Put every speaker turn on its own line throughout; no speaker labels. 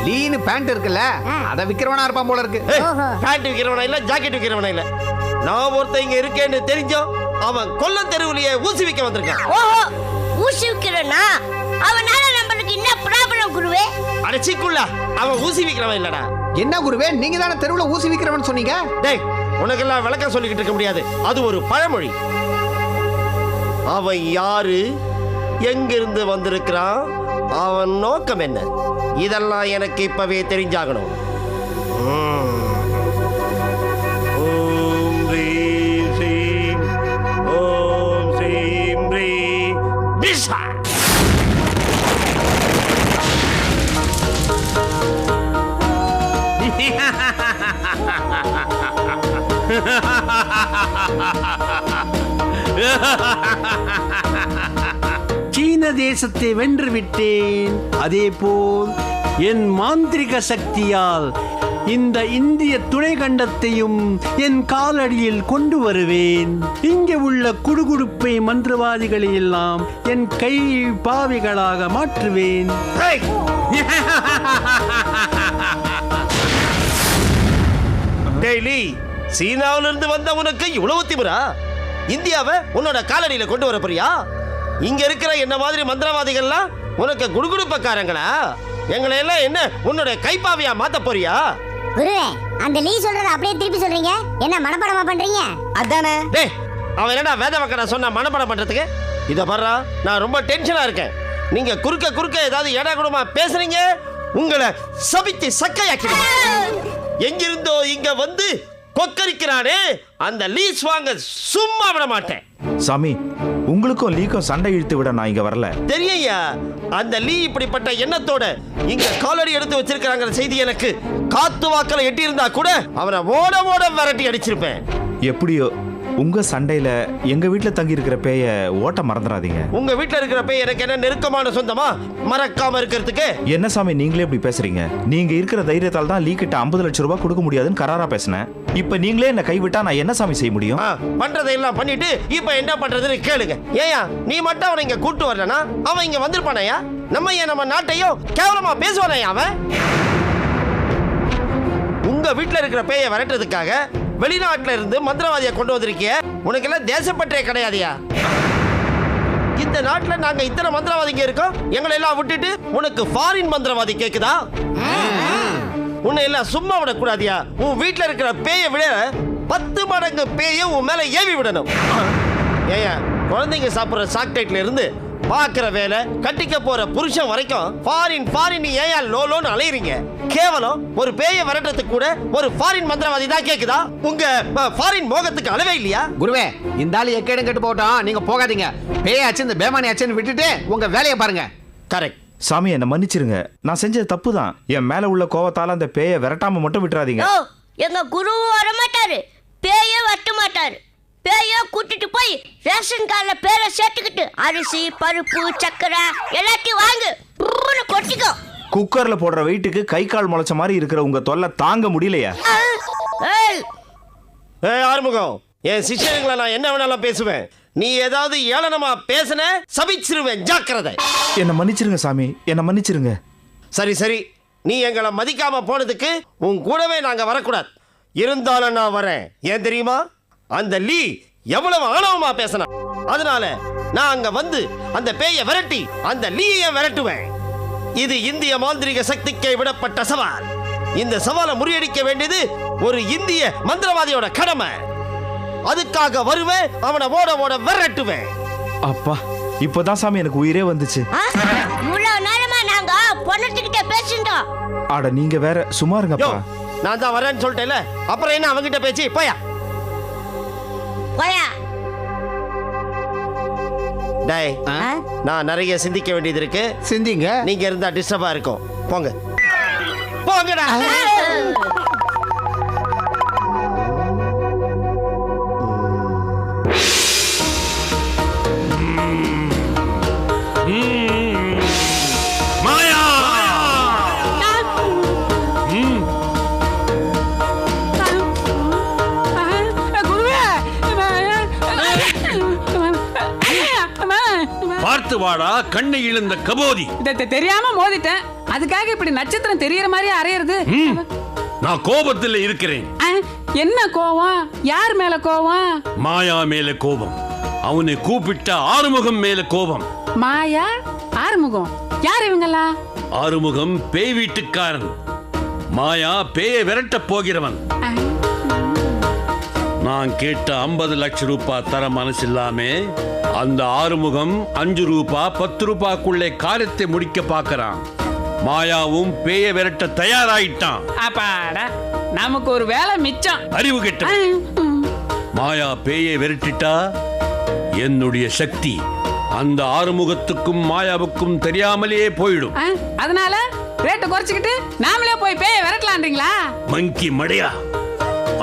Lean pant இருக்குல்ல அத விக்கிறவனா இருப்பான் போல இருக்கு.
பேண்ட் விக்கிறவனா இல்ல, ஜாக்கெட் விக்கிறவனா இல்ல. நான் ஒருத்தன் இங்க இருக்கேன்னு தெரிஞ்சோம் அவன் கொல்ல தெருவுலயே ஊசி விக்க வந்திருக்கான்.
ஓஹோ, ஊசி விக்கிறனா? அவனால நம்மளுக்கு என்ன ப்ராப்ளம் குருவே?
அடச்சிக்குள்ள அவன் ஊசி விக்கிறவன் இல்லடா.
என்ன குருவே, நீங்க தானே தெருவுல ஊசி விக்கிறவன் சொன்னீங்க.
டேய், உனக்கெல்லாம் விளக்கம் சொல்லிக்கிட்டு இருக்க முடியாது. அது ஒரு பழமொழி. அவன் யாரு, எங்கிருந்து வந்திருக்கிறான், அவன் நோக்கம் என்ன, இதெல்லாம் எனக்கு இப்பவே தெரிஞ்சாகணும். ஓம் ரீம் ஸ்ரீம், ஓம் ஸ்ரீம் ரீம் பிஷா.
சீன தேசத்தை வென்று விட்டேன். அதேபோல் என் மாந்திரிக சக்தியால் இந்த இந்திய துணை கண்டத்தையும் என் காலடியில் கொண்டு வருவேன். இங்கே உள்ள குடுகுடுப்பை மந்திரவாதிகளை எல்லாம் என் கை பாவிகளாக மாற்றுவேன்.
டெய்லி சீனாவிலிருந்து வந்த உனக்கு இவ்வளவு திமிரா? இந்தியாவை உன்னோட காலடியில கொண்டு வர போறியா? இங்க இருக்கிற என்ன மாதிரி மந்திரவாதிகள்லாம் உனக்கு குடுகுடுப்பக்காரங்களா? எங்களை எல்லாம் என்ன உன்னோட கைப்பாவியா மாத்த போறியா?
குருவே, அந்த லீ சொல்றத அப்படியே திருப்பி சொல்றீங்க. என்ன மனப்பாடமா பண்றீங்க? அதானே.
டேய், அவன் என்னடா வேத மக்கள சொன்ன மனப்பாடம் பண்றதுக்கு? இத பாரு, நான் ரொம்ப டென்ஷனா இருக்கேன். நீங்க குறுக்க ஏதாவது ஏடா கூடமா பேசுறீங்க, உங்களை சபித்து சக்கையாக்கிடுவேன். எங்கிருந்தோ இங்க வந்து கொக்கரிக்கிறானே அந்த லீஸ் வாங்க சும்மா விட மாட்டேன்.
சாமி, உங்களுக்கும் லீக்கும் சண்டை இழுத்து விட நான் இங்க வரல.
தெரியா, அந்த லீ இப்படிப்பட்ட எண்ணத்தோட இங்க காலடி எடுத்து வச்சிருக்காங்கிற செய்தி எனக்கு காத்து வாக்கல எட்டி இருந்தா கூட அவனை ஓட ஓட விரட்டி அடிச்சிருப்பேன்.
எப்படியோ உங்க சண்டையில எங்க வீட்டுல தங்கி இருக்கிற பேய ஓட்ட மறந்துடாதீங்க.
உங்க வீட்டுல இருக்கிற பேய் எனக்கு என்ன நெருக்கமான சொந்தமா மறக்காம இருக்கிறதுக்கு?
என்ன சாமி நீங்களே இப்படி பேசுறீங்க? நீங்க இருக்கிற தைரியத்தால் தான் லீ கிட்ட 50 லட்சம் ரூபாய் கொடுக்க முடியாதுன்னு கராரா பேசினேன். இப்ப நீங்களே என்ன கைவிட்டா நான் என்ன சாமி செய்ய முடியும்?
பண்றதையெல்லாம் பண்ணிட்டு இப்ப என்ன பண்றதுன்னு கேளுங்க. ஏயா நீ மட்டும் அவனை இங்க கூட்டு வரலனா அவன் இங்க வந்திருப்பானயா? நம்ம நாட்டையும் கேவலமா பேசுவானயா அவன்? உங்க வீட்டுல இருக்கிற பேயை விரட்டுறதுக்காக வெளிநாட்டுல இருந்து மந்திரவாதியை கொண்டு வந்திருக்கிய. உனக்கு எல்லாம் தேசப்பற்றே கிடையாதியா? இந்த நாட்டுல நாங்க இத்தனை மந்திரவாதிங்க இருக்கோம், எங்களை எல்லாம் விட்டுட்டு உனக்கு ஃபாரின் மந்திரவாதி கேக்குதா? உன்னை எல்லாம் சும்மா விடக்கூடாதியா? உன் வீட்டுல இருக்கிற பேயை விட 10 மடங்கு பேயை உன் மேல ஏவி விடணும். ஏயா, குழந்தைங்க சாப்பிடுற சாக்லேட்ல இருந்து பாக்குற வேலை, கட்டிக்க போற புருஷன் வரைக்கும் ஃபாரின் ஏயா லோலோன்னு அலையறீங்க? கேவலம் ஒரு பேயை விரட்டுறதுக்கு கூட ஒரு ஃபாரின் மந்திரவாதி தான் கேக்குதா? உங்க ஃபாரின் மோகத்துக்கு அளவே இல்லையா?
குருவே, இந்த ஆளு எக்கேடும் கெட்டு போட்டோம், நீங்க போகாதீங்க. பேயாச்சு இந்த பேமானி ஆச்சுன்னு விட்டுட்டு உங்க வேலையை பாருங்க.
கரெக்ட்.
சாமி, என்ன மன்னிச்சிருங்க. நான் செஞ்சது தப்பு தான். என் மேல உள்ள கோவத்தால அந்த பேயை விரட்டாம மட்டும் விட்டுறாதீங்க.
எங்க குருவும் வர மாட்டாரு, பேயே வட்ட மாட்டாரு. பேய கூட்டிட்டு போய் ரேஷன் கார்டுல பேரை சேர்த்துக்கிட்டு அரிசி பருப்பு சக்கரை எல்லாத்தையும் வாங்கு கொட்டிக்கோ.
குக்கர்ல போடுற வெயிட்டுக்கு கை கால் முளைச்ச மாதிரி இருக்கிற உங்க தொல்லை தாங்க முடியலையா?
ஆறுமுகம், என் சிஷ்யர்களை நான் என்ன வேணாலும் பேசுவேன். நீ ஏதாவது ஏளனமா பேசின சபிச்சிருவேன், ஜாக்கிரதை.
என்ன மன்னிச்சிருங்க சாமி, என்ன மன்னிச்சிருங்க.
சரி, நீ எங்களை மதிக்காம போனதுக்கு உன் கூடவே நாங்க வரக்கூடாது. இருந்தாலும் நான் வரேன். ஏன் தெரியுமா? அந்த லீ எவ்வளவு ஆணவமா பேசினான். அதனால நான் அங்க வந்து அந்த பேயை விரட்டி அந்த லீயை விரட்டுவேன். இது இந்திய மாந்திரிக சக்திக்கு விடப்பட்ட சவால். இந்த சவாலை முறியடிக்க வேண்டியது ஒரு இந்திய மந்திரவாதியோட கடமை. அதுக்காக வருவேன், அவனை ஓட ஓட விரட்டுவேன்.
அப்பா, இப்பதான் சாமி எனக்கு உயிரே வந்துச்சு.
இவ்வளவு நேரமா நாங்க பொண்ணுகிட்ட பேசிட்டோம்.
ஆட நீங்க வேற சும்மா இருங்கப்பா.
நான் தான் வரேன்னு சொல்லிட்டேன்ல, அப்புறம் என்ன அவங்கிட்ட பேச்சு? போயா. டேய், நான் நிறைய சிந்திக்க வேண்டியது இருக்கு.
சிந்திங்க.
நீங்க இருந்தா டிஸ்டர்பா இருக்கும். போங்க போங்கடா.
மாயா! பார்த்து வாடா, கண்ணை இழுந்த கபோதி.
தெரியாம மோதிட்டேன். அதுக்காக இப்படி நட்சத்திரம் தெரியற மாதிரி அறையிறது.
நான் கோபத்தில் இருக்கிறேன்.
என்ன கோவம்? யார் மேல கோவம்?
மாயா மேல கோபம். அவனை கூப்பிட்ட ஆறுமுகம் மேல கோபம்.
மாயா, ஆறுமுகம், யார் இவங்கெல்லாம்?
ஆறுமுகம் பேய் வீட்டுக்காரன், மாயா பேயை விரட்ட போகிறவன். நான் கேட்ட 50 லட்சம் ரூபாய் தர மனசில்லாமே அந்த ஆறுமுகம் 5 ரூபாய் 10 ரூபாய்க்குள்ளே காரியத்தை முடிக்க பார்க்கறான். மாயாவும் பேயை விரட்ட தயாராயிட்டான்.
அப்பாடா, நமக்கு ஒரு வேலை மிச்சம்.
அறிவு கெட்ட மாயா பேயை விரட்டிட்டா என்னுடைய சக்தி அந்த ஆறுமுகத்துக்கும் மாயாவுக்கும் தெரியாமலேயே போயிடும்.
அதனால ரேட்டை குறைச்சிக்கிட்டு நாமளே போய் பேயை விரட்டலான்றீங்களா?
மங்கி மடையா,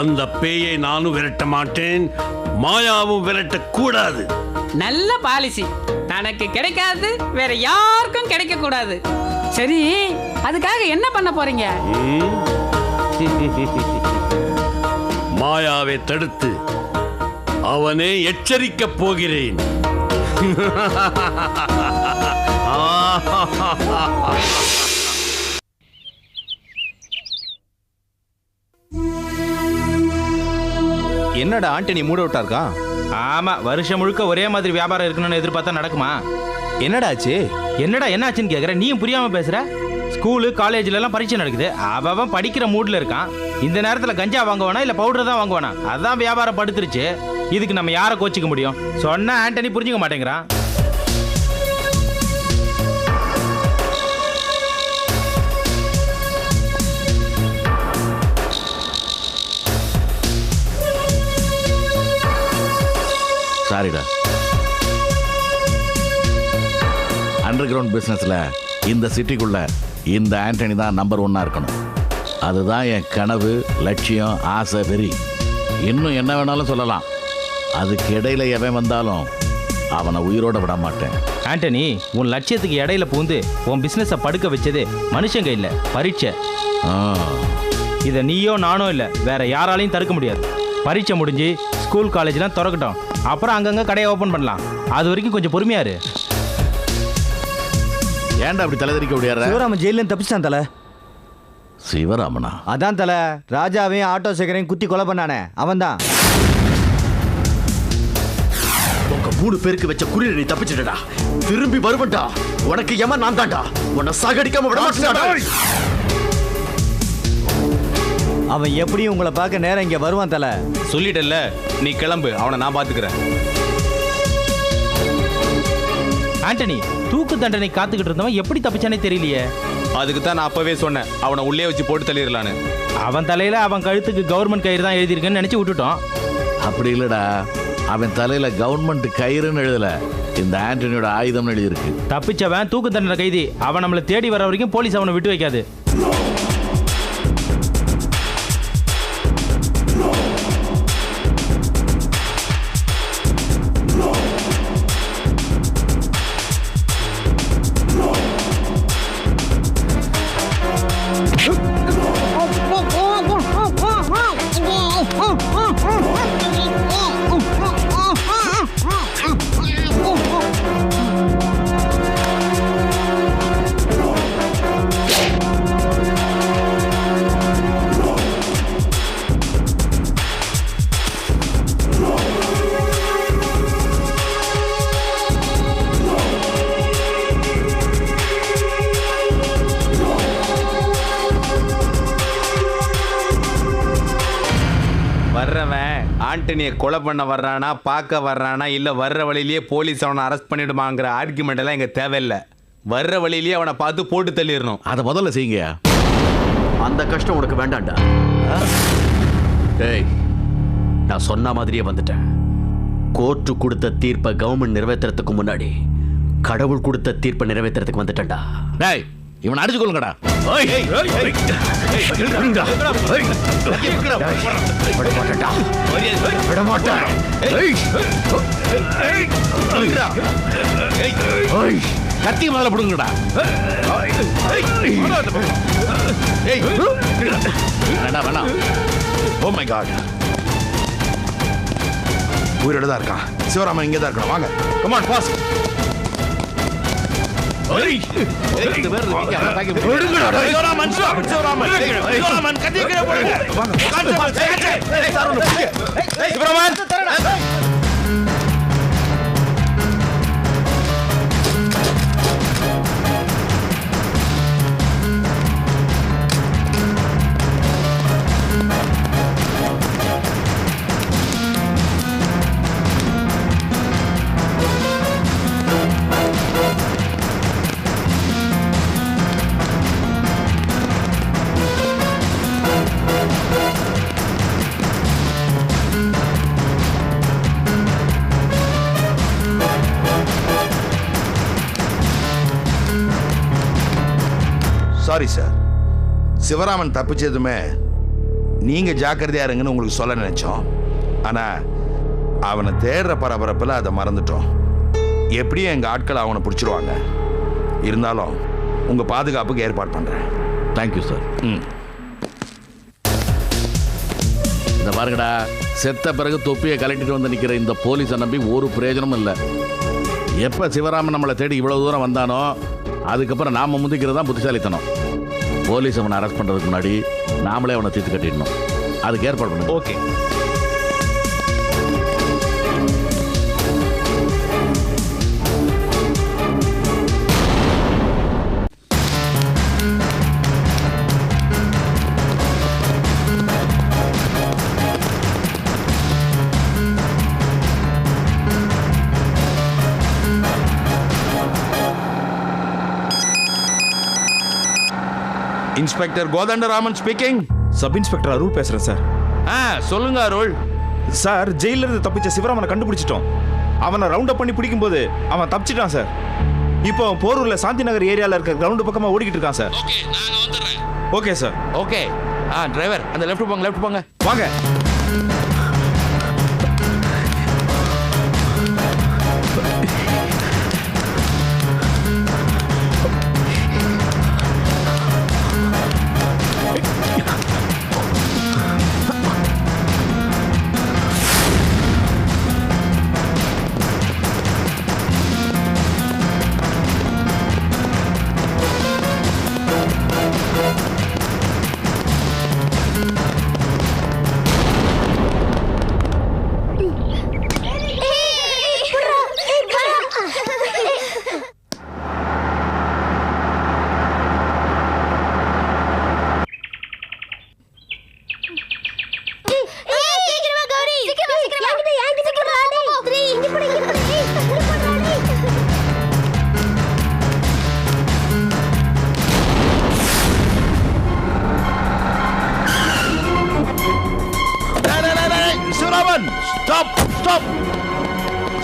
அந்த பேயை நானும் விரட்ட மாட்டேன், மாயாவும் விரட்ட கூடாது.
நல்ல பாலிசி. தனக்கு கிடைக்காது வேற யாருக்கும் கிடைக்க கூடாது. சரி, அதுக்காக என்ன பண்ண போறீங்க?
மாயாவை தடுத்து அவனை எச்சரிக்க போகிறேன்.
என்னடா ஆண்டனி மூட் அவுட்டா இருக்கான்?
ஆமா, வருஷம் முழுக்க ஒரே மாதிரி வியாபாரம் இருக்கணும்னு எதிர்பார்த்தா நடக்குமா?
என்னடா ஆச்சு?
என்னடா என்னாச்சுன்னு கேக்குற, நீயும் புரியாம பேசுற. ஸ்கூலு காலேஜ்ல எல்லாம் பரீட்சை நடக்குது, அவன் படிக்கிற மூட்ல இருக்கான். இந்த நேரத்துல கஞ்சா வாங்குவானா இல்ல பவுடர் தான் வாங்குவானா? அதான் வியாபாரம் படுத்துருச்சு. இதுக்கு நம்ம யாரை கோச்சிக்க முடியும்? சொன்னா ஆண்டனி புரிஞ்சுக்க மாட்டேங்கிறான்.
சாரிடா, அண்டர் கிரவுண்ட் பிசினஸ்ல இந்த சிட்டிக்குள்ள இந்த ஆண்டனி தான் நம்பர் 1 இருக்கணும். அதுதான் என் கனவு, லட்சியம், ஆசை, வெறி. இன்னும் என்ன வேணாலும் சொல்லலாம். அதுக்கு இடையில எவன் வந்தாலும் அவனை உயிரோட விட மாட்டேன்.
ஆண்டனி, உன் லட்சியத்துக்கு இடையில பூந்து உன் பிசினஸை படுக்க வச்சது மனுஷங்க இல்ல, பரீட்சை. இதை நீயோ நானோ இல்ல, வேற யாராலையும் தடுக்க முடியாது. பரீட்சை முடிஞ்சு ஸ்கூல் காலேஜ்லாம் திறக்கட்டும், அப்புறம் அங்கங்க கடையை ஓபன் பண்ணலாம். அது வரைக்கும் கொஞ்சம் பொறுமையா இரு.
ஏன்டா அப்படி தலைதறிக்க முடியாத?
சிவராமன் ஜெயில தப்பிச்சிட்டான் தல.
சிவராமனா?
அதான் தல, ராஜாவையும் ஆட்டோ சேகரையும் குத்தி கொலை பண்ணானே அவன் தான்.
உங்க 3 பேருக்கு வச்ச குறியீடு நீ தப்பிச்சிட்டடா. திரும்பி வருவண்டா, உனக்கு எமன் நான் தான்டா. உன்னை சாகடிக்காம விட மாட்டேன்டா.
அவன் எப்படியும் உங்களை பார்க்க நேரம் இங்க வருவான் தல.
சொல்லிட்டல்ல, நீ கிளம்பு, அவனை நான் பாத்துக்கிறேன்.
ஆண்டனி, தூக்கு தண்டனை காத்துக்கிட்டு இருந்தவன் எப்படி தப்பிச்சானே தெரியலையே.
அதுக்கு தான் நான் அப்பவே சொன்னேன், அவனை உள்ளே வச்சு போட்டு தள்ளிடலான்னு.
அவன் தலையில அவன் கழுத்துக்கு கவர்மெண்ட் கயிறு தான் எழுதியிருக்குன்னு நினைச்சு விட்டுட்டோம்.
அப்படி இல்லடா, அவன் தலையில கவர்மெண்ட் கயிறுன்னு எழுதல, இந்த ஆண்டனியோட ஆயுதம்னு எழுதியிருக்கு.
தப்பிச்சவன் தூக்கு தண்டனை கைதி. அவன் நம்மளை தேடி வர வரைக்கும் போலீஸ் அவனை விட்டு வைக்காது.
வர்றவன் ஆண்டனியை கொலை பண்ண வர்றானா, பார்க்க வர்றானா, இல்ல வர்ற வழியிலேயே போலீஸ் அவனை அரெஸ்ட் பண்ணிடுமாங்கிற ஆர்குமெண்ட் எல்லாம் இங்க தேவையில்லை. வர்ற வழியிலேயே அவனை பார்த்து போட்டு தள்ளிடணும்.
அதை முதல்ல செய்யுங்க.
அந்த கஷ்டம் உனக்கு வேண்டாம்டா. டேய், நான் சொன்ன மாதிரியே வந்துட்டேன். கோர்ட்டு கொடுத்த தீர்ப்பை கவர்மெண்ட் நிறைவேற்றுறதுக்கு முன்னாடி கடவுள் கொடுத்த தீர்ப்பை நிறைவேற்றுறதுக்கு வந்துட்டேன்டா.
டேய், இவனை அடிச்சு கொள்ளுங்கடா. கத்தி மேல பிடுங்கடா. வேண்டாம் வேண்டாம்.
ஓ மை காட், உயிரோட தான் இருக்கான். சிவராமன் இங்கே தான் இருக்கான். வாங்க, come on fast. Sorry sir, Sivaraman தப்பிச்சதுமே நீங்க ஜாக்கிரதையா இருங்கன்னு உங்களுக்கு சொல்ல நினைச்சோம். ஆனா அவனை தேடுற பரபரப்பில் அதை மறந்துட்டோம். எப்படியும் எங்க ஆட்கள் அவனை பிடிச்சிருவாங்க. இருந்தாலும் உங்க பாதுகாப்புக்கு ஏற்பாடு பண்றேன்.
Thank you sir. இந்த பாருங்கடா, செத்த பிறகு தொப்பியை கலட்டிட்டு வந்து நிற்கிற இந்த போலீஸை நம்பி ஒரு பிரயோஜனமும் இல்லை. எப்போ சிவராமன் நம்மளை தேடி இவ்வளோ தூரம் வந்தானோ அதுக்கப்புறம் நாம் முந்திக்கிறது தான் புத்திசாலித்தனம். போலீஸ் அவனை அரெஸ்ட் பண்ணுறதுக்கு முன்னாடி நாமளே அவனை தீர்த்து கட்டிடணும். அதுக்கு ஏற்பாடு பண்ணுங்க.
Okay.
Inspector Kothandaraman speaking.
Sub inspector Arul பேசுறேன் சார்.
சொல்லுங்க அருள்.
சார், ஜெயில இருந்து தப்பிச்ச சிவராமனை கண்டுபிடிச்சிட்டோம். அவனை ரவுண்ட் அப் பண்ணி பிடிக்கும் போது அவன் தப்பிச்சிட்டான் சார். இப்போ போரூர்ல சாந்தி நகர் ஏரியால இருக்க கிரவுண்ட் பக்கமா ஓடிக்கிட்டு இருக்கான் sir. Okay sir.
Okay. Driver அந்த லெஃப்ட் போங்க, லெஃப்ட் போங்க.
வாங்க.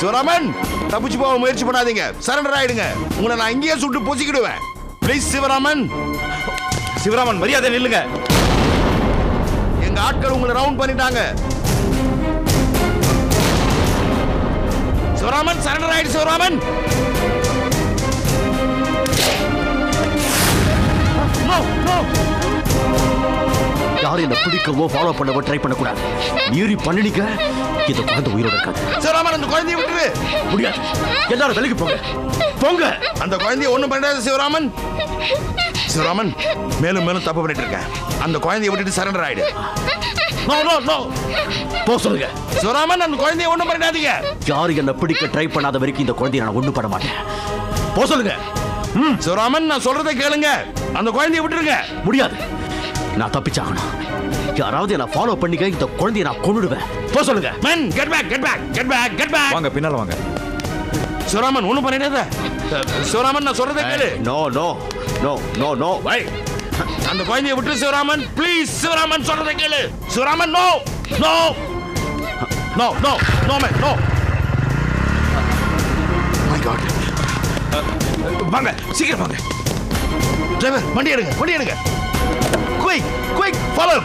சிவராமன், தப்பிச்சு போக முயற்சி பண்ணாதீங்க. சரண்டர் ஆயிடுங்க. உங்களை நான் இங்கேயே சுட்டு பொசிக்கிடுவேன். ப்ளீஸ் சிவராமன்.
சிவராமன், மரியாதை நில்லுங்க.
எங்க ஆட்கள் உங்களை ரவுண்ட் பண்ணிட்டாங்க. சிவராமன், சரண்டர் ஆயிடு. சிவராமன்,
யாரும் என்ன பிடிக்கவோ ஃபாலோ பண்ணவோ ட்ரை பண்ணக்கூடாது. மீறி பண்ணிக்க இந்த குழந்தை உயிரோட இருக்காது.
சிவராமன், அந்த குழந்தையை விட்டுரு.
முடியாது. எல்லாரும் விலகி போங்க, போங்க.
அந்த குழந்தையை ஒண்ணும் பண்ணாத சிவராமன். சிவராமன், மேலும் மேலும் தப்பு பண்ணிட்டு இருக்கேன். அந்த குழந்தையை விட்டுட்டு சரண்டர் ஆயிடு.
நோ நோ நோ, போ சொல்லுங்க.
சிவராமன், அந்த குழந்தையை ஒண்ணும் பண்ணாதீங்க.
யாரும் என்ன பிடிக்க ட்ரை பண்ணாத வரைக்கும் இந்த குழந்தையை நான் ஒண்ணும் பண்ண மாட்டேன். போ சொல்லுங்க.
சிவராமன், நான் சொல்றதை கேளுங்க. அந்த குழந்தையை விட்டுருங்க.
முடியாது. நான் தப்பிச்சாகணும். யாராவது என்ன ஃபாலோ பண்ணிக்க, இந்த குழந்தையை நான் கொன்னுடுவேன். போ சொல்லுங்க.
Men, get back, get back, get back, get back.
வாங்க, பின்னால வாங்க.
சிவராமன், ஒண்ணும் பண்ணிடாத. சிவராமன், நான் சொல்றதை கேளு.
No no no no no.
வை. அந்த குழந்தையை விட்டு சிவராமன், ப்ளீஸ். சிவராமன், சொல்றதை கேளு. Sivaraman, no no no no no man, no. My god.
வாங்க, சீக்கிரம் வாங்க.
டிரைவர், வண்டி எடுங்க, வண்டி எடுங்க. Quick quick, follow.